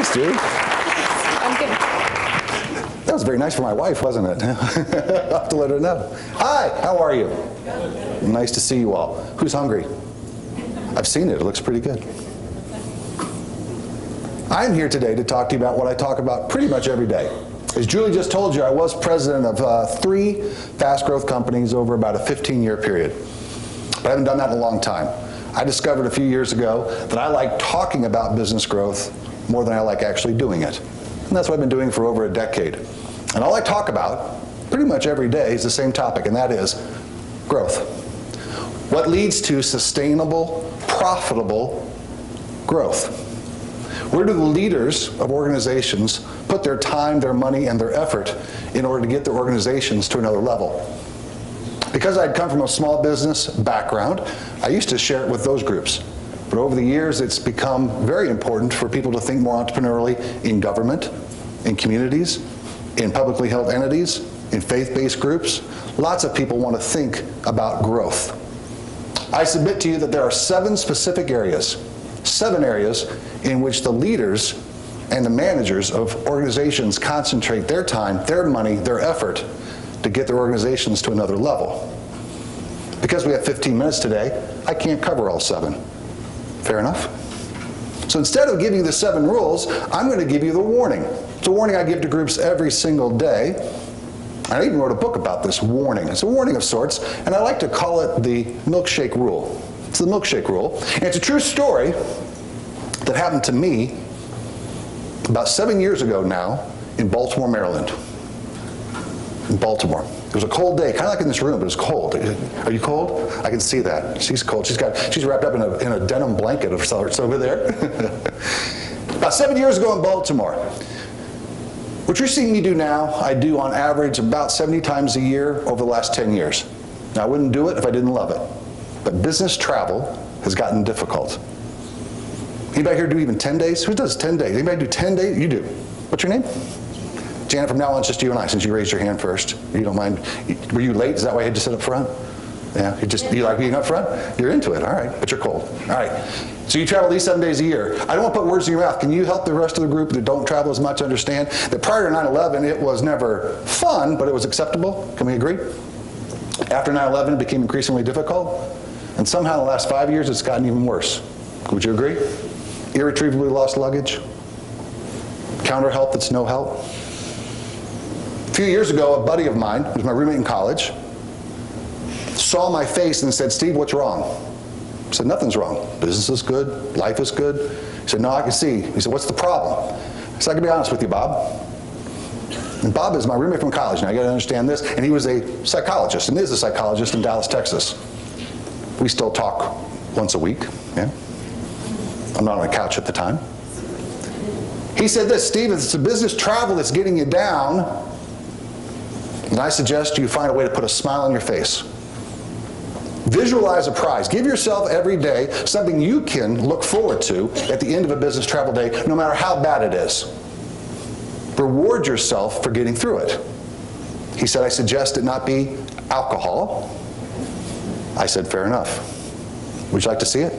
Thanks, Judy. I'm good. That was very nice for my wife, wasn't it? I'll have to let her know. Hi, how are you? Nice to see you all. Who's hungry? I've seen it. It looks pretty good. I'm here today to talk to you about what I talk about pretty much every day. As Julie just told you, I was president of 3 fast growth companies over about a 15-year period. But I haven't done that in a long time. I discovered a few years ago that I like talking about business growth more than I like actually doing it. And that's what I've been doing for over a decade. And all I talk about pretty much every day is the same topic, and that is growth. What leads to sustainable, profitable growth? Where do the leaders of organizations put their time, their money, and their effort in order to get their organizations to another level? Because I'd come from a small business background, I used to share it with those groups. But over the years, it's become very important for people to think more entrepreneurially in government, in communities, in publicly held entities, in faith-based groups. Lots of people want to think about growth. I submit to you that there are 7 specific areas, 7 areas in which the leaders and the managers of organizations concentrate their time, their money, their effort to get their organizations to another level. Because we have 15 minutes today, I can't cover all 7. Fair enough? So instead of giving you the 7 rules, I'm going to give you the warning. It's a warning I give to groups every single day. I even wrote a book about this warning. It's a warning of sorts, and I like to call it the milkshake rule. It's the milkshake rule. And it's a true story that happened to me about 7 years ago now in Baltimore, Maryland. In Baltimore. It was a cold day, kind of like in this room, but it was cold. Are you cold? I can see that. She's cold. She's wrapped up in a denim blanket of sorts over there. About 7 years ago in Baltimore. What you're seeing me do now, I do on average about 70 times a year over the last 10 years. Now, I wouldn't do it if I didn't love it. But business travel has gotten difficult. Anybody here do even 10 days? Who does 10 days? Anybody do 10 days? You do. What's your name? Janet, from now on, it's just you and I, since you raised your hand first. You don't mind. Were you late? Is that why you had to sit up front? Yeah, you like being up front? You're into it, all right, but you're cold. All right, so you travel at least 7 days a year. I don't want to put words in your mouth. Can you help the rest of the group that don't travel as much understand that prior to 9/11, it was never fun, but it was acceptable? Can we agree? After 9/11, it became increasingly difficult, and somehow in the last 5 years, it's gotten even worse. Would you agree? Irretrievably lost luggage, counter help that's no help. A few years ago, a buddy of mine, who was my roommate in college, saw my face and said, "Steve, what's wrong?" I said, "Nothing's wrong. Business is good. Life is good." He said, "No, I can see." He said, "What's the problem?" I said, "I can be honest with you, Bob." And Bob is my roommate from college. Now, you got to understand this. And he was a psychologist, and is a psychologist in Dallas, Texas. We still talk once a week. Yeah. I'm not on a couch at the time. He said this, "Steve, it's the business travel that's getting you down. And I suggest you find a way to put a smile on your face. Visualize a prize. Give yourself every day something you can look forward to at the end of a business travel day, no matter how bad it is. Reward yourself for getting through it." He said, "I suggest it not be alcohol." I said, "Fair enough. Would you like to see it?"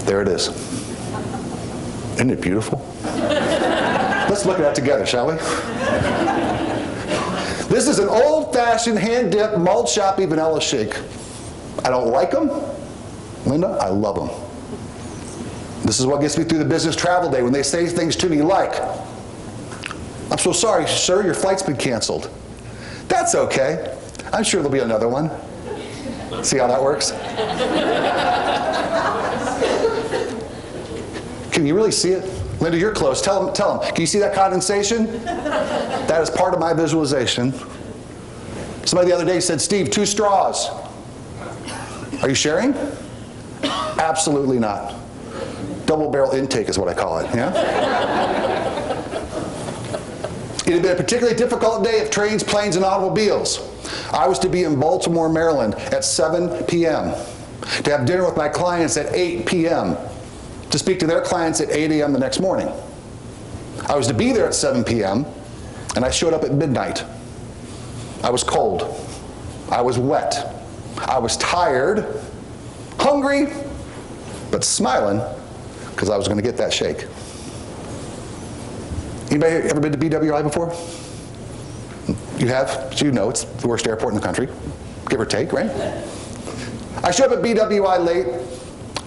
There it is. Isn't it beautiful? Let's look at that together, shall we? This is an old-fashioned hand-dipped malt shoppy vanilla shake. I don't like them. Linda, I love them. This is what gets me through the business travel day when they say things to me like, "I'm so sorry, sir, your flight's been canceled." That's okay. I'm sure there'll be another one. See how that works? Can you really see it? Linda, you're close. Tell them. Can you see that condensation? That is part of my visualization. Somebody the other day said, "Steve, 2 straws." Are you sharing? Absolutely not. Double barrel intake is what I call it, yeah? It had been a particularly difficult day of trains, planes, and automobiles. I was to be in Baltimore, Maryland at 7 p.m., to have dinner with my clients at 8 p.m., to speak to their clients at 8 a.m. the next morning. I was to be there at 7 p.m., and I showed up at midnight. I was cold. I was wet. I was tired, hungry, but smiling because I was going to get that shake. Anybody ever been to BWI before? You have? So you know it's the worst airport in the country, give or take, right? I show up at BWI late,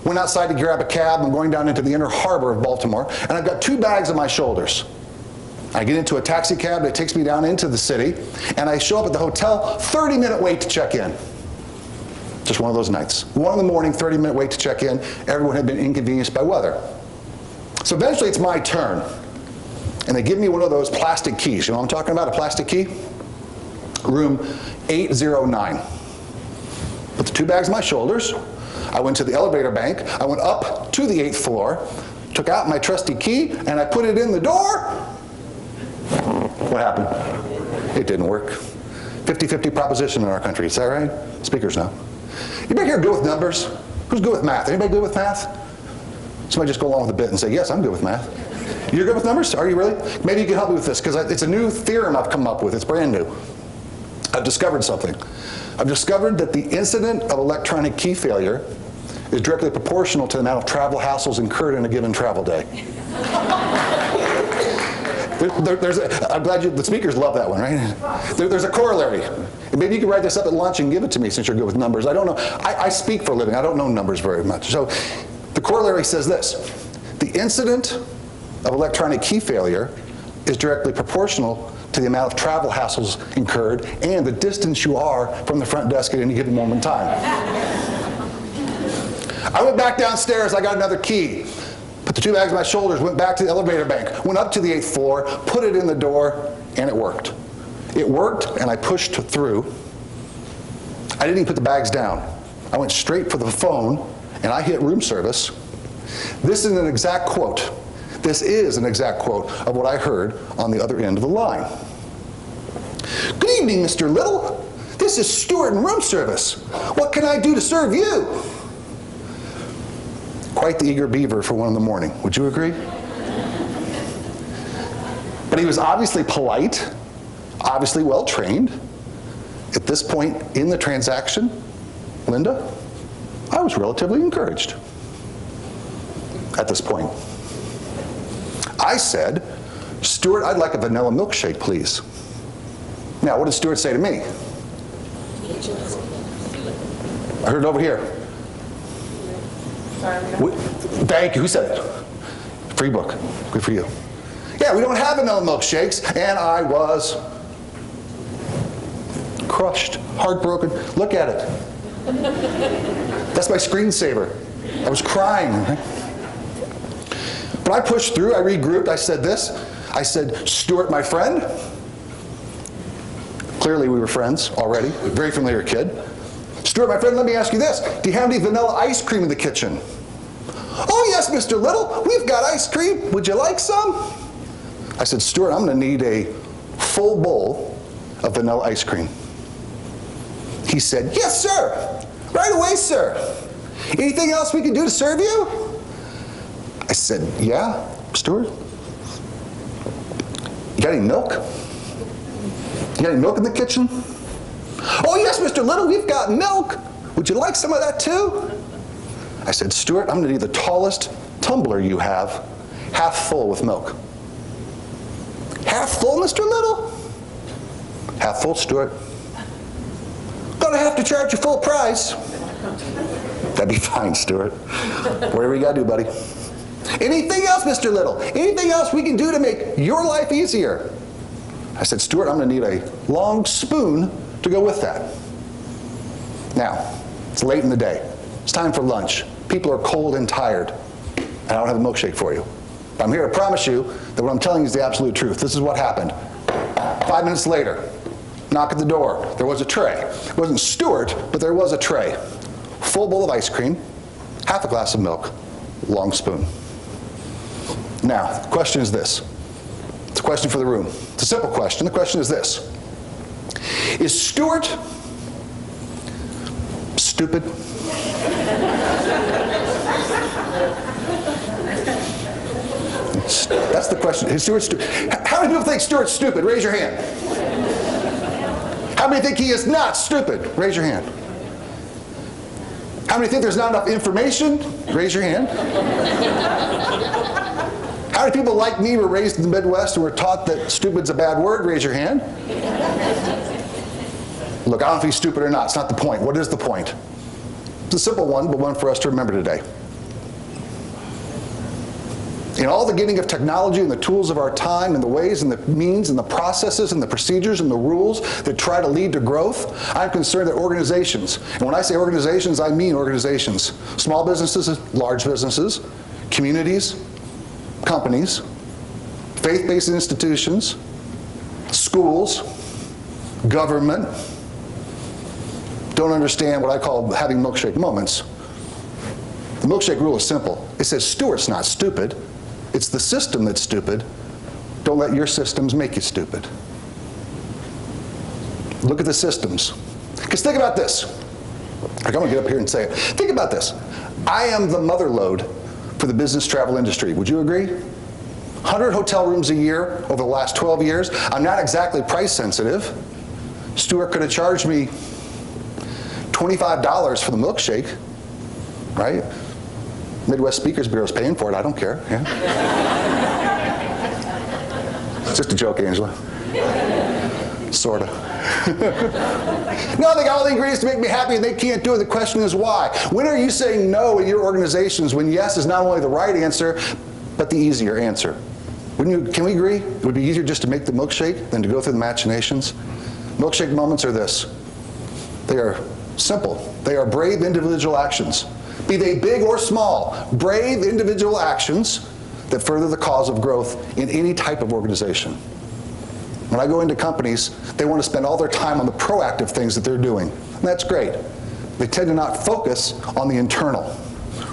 went outside to grab a cab. I'm going down into the inner harbor of Baltimore, and I've got 2 bags on my shoulders. I get into a taxi cab that takes me down into the city, and I show up at the hotel, 30-minute wait to check in. Just one of those nights. 1 in the morning, 30-minute wait to check in. Everyone had been inconvenienced by weather. So eventually it's my turn. And they give me one of those plastic keys. You know what I'm talking about, a plastic key? Room 809. Put the 2 bags on my shoulders. I went to the elevator bank. I went up to the 8th floor, took out my trusty key, and I put it in the door. What happened? It didn't work. 50-50 proposition in our country. Is that right? Speakers know. Anybody here good with numbers? Who's good with math? Anybody good with math? Somebody just go along with the bit and say, yes, I'm good with math. You're good with numbers? Are you really? Maybe you can help me with this, because it's a new theorem I've come up with. It's brand new. I've discovered something. I've discovered that the incident of electronic key failure is directly proportional to the amount of travel hassles incurred in a given travel day. I'm glad the speakers love that one, right? There's a corollary. And maybe you can write this up at lunch and give it to me since you're good with numbers. I don't know. I speak for a living. I don't know numbers very much. So the corollary says this. The incident of electronic key failure is directly proportional to the amount of travel hassles incurred and the distance you are from the front desk at any given moment in time. I went back downstairs, I got another key, put the 2 bags on my shoulders, went back to the elevator bank, went up to the 8th floor, put it in the door, and it worked. It worked, and I pushed through. I didn't even put the bags down. I went straight for the phone, and I hit room service. This is an exact quote. This is an exact quote of what I heard on the other end of the line. Good evening, Mr. Little. This is Stuart in room service. What can I do to serve you? Quite the eager beaver for 1 in the morning. Would you agree? But he was obviously polite, obviously well trained. At this point in the transaction, Linda, I was relatively encouraged. At this point, I said, Stuart, I'd like a vanilla milkshake, please. Now, what did Stuart say to me? I heard it over here. Thank you. Who said it? Free book. Good for you. Yeah, we don't have vanilla milkshakes, and I was crushed, heartbroken. Look at it. That's my screensaver. I was crying. But I pushed through, I regrouped, I said this. I said, Stuart, my friend. Clearly we were friends already, very familiar kid. Stuart, my friend, let me ask you this. Do you have any vanilla ice cream in the kitchen? Oh yes, Mr. Little, we've got ice cream. Would you like some? I said, Stuart, I'm gonna need a full bowl of vanilla ice cream. He said, yes, sir. Right away, sir. Anything else we can do to serve you? I said, yeah, Stuart. You got any milk? You got any milk in the kitchen? Oh yes, Mr. Little, we've got milk. Would you like some of that too? I said, Stuart, I'm gonna need the tallest tumbler you have, half full with milk. Half full, Mr. Little? Half full, Stuart. Gonna have to charge you full price. That'd be fine, Stuart. Whatever you gotta do, buddy. Anything else, Mr. Little? Anything else we can do to make your life easier? I said, Stuart, I'm gonna need a long spoon to go with that. Now, it's late in the day. It's time for lunch. People are cold and tired, and I don't have a milkshake for you. But I'm here to promise you that what I'm telling you is the absolute truth. This is what happened. 5 minutes later, knock at the door. There was a tray. It wasn't Stuart, but there was a tray. Full bowl of ice cream, half a glass of milk, long spoon. Now, the question is this. It's a question for the room. It's a simple question. The question is this. Is Stuart stupid? That's the question. Is Stuart stupid? How many people think Stuart's stupid? Raise your hand. How many think he is not stupid? Raise your hand. How many think there's not enough information? Raise your hand. How many people like me were raised in the Midwest and were taught that stupid's a bad word? Raise your hand. Look, I don't know if he's stupid or not. It's not the point. What is the point? It's a simple one, but one for us to remember today. In all the getting of technology and the tools of our time and the ways and the means and the processes and the procedures and the rules that try to lead to growth, I'm concerned that organizations, and when I say organizations, I mean organizations, small businesses, large businesses, communities, companies, faith-based institutions, schools, government, don't understand what I call having milkshake moments. The milkshake rule is simple. It says Stewart's not stupid. It's the system that's stupid. Don't let your systems make you stupid. Look at the systems. Because think about this. I'm going to get up here and say it. Think about this. I am the mother lode for the business travel industry. Would you agree? 100 hotel rooms a year over the last 12 years. I'm not exactly price sensitive. Stewart could have charged me $25 for the milkshake, right? Midwest Speakers Bureau is paying for it. I don't care. Yeah. It's just a joke, Angela. Sorta. No, they got all the ingredients to make me happy and they can't do it. The question is why? When are you saying no in your organizations when yes is not only the right answer, but the easier answer? Can we agree? It would be easier just to make the milkshake than to go through the machinations? Milkshake moments are this. They are simple. They are brave individual actions. Be they big or small, brave individual actions that further the cause of growth in any type of organization. When I go into companies, they want to spend all their time on the proactive things that they're doing. And that's great. They tend to not focus on the internal.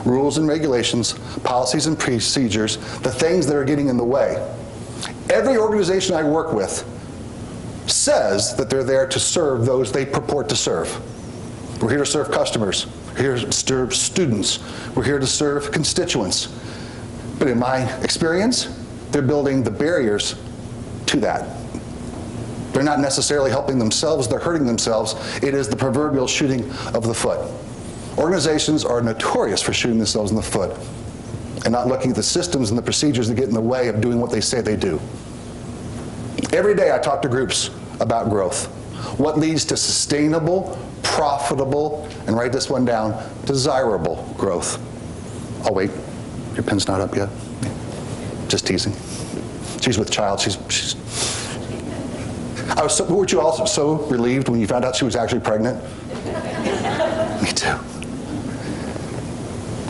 Rules and regulations, policies and procedures, the things that are getting in the way. Every organization I work with says that they're there to serve those they purport to serve. We're here to serve customers. We're here to serve students. We're here to serve constituents. But in my experience, they're building the barriers to that. They're not necessarily helping themselves, they're hurting themselves. It is the proverbial shooting of the foot. Organizations are notorious for shooting themselves in the foot and not looking at the systems and the procedures that get in the way of doing what they say they do. Every day I talk to groups about growth. What leads to sustainable, profitable, and write this one down, desirable growth. Oh wait, your pen's not up yet? Just teasing. She's with child, weren't you all so relieved when you found out she was actually pregnant? Me too.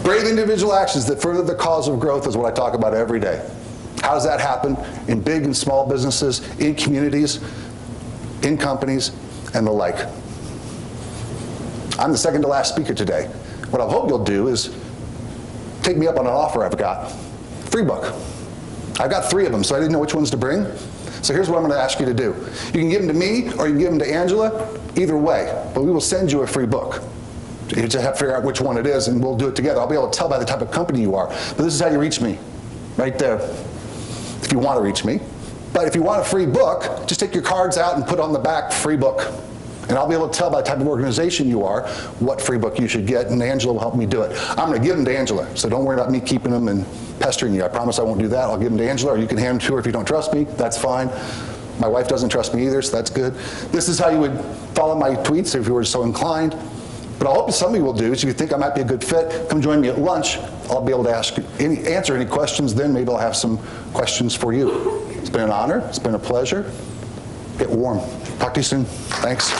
Brave individual actions that further the cause of growth is what I talk about every day. How does that happen in big and small businesses, in communities, in companies, and the like? I'm the second to last speaker today. What I hope you'll do is take me up on an offer I've got. Free book. I've got 3 of them, so I didn't know which ones to bring. So here's what I'm going to ask you to do. You can give them to me, or you can give them to Angela, either way. But we will send you a free book. You just have to figure out which one it is, and we'll do it together. I'll be able to tell by the type of company you are. But this is how you reach me, right there, if you want to reach me. But if you want a free book, just take your cards out and put on the back, free book. And I'll be able to tell by the type of organization you are what free book you should get, and Angela will help me do it. I'm going to give them to Angela, so don't worry about me keeping them and pestering you. I promise I won't do that. I'll give them to Angela, or you can hand them to her if you don't trust me. That's fine. My wife doesn't trust me either, so that's good. This is how you would follow my tweets if you were so inclined. But I hope some of you will do is if you think I might be a good fit, come join me at lunch. I'll be able to answer any questions then. Maybe I'll have some questions for you. It's been an honor. It's been a pleasure. Get warm. Talk to you soon. Thanks.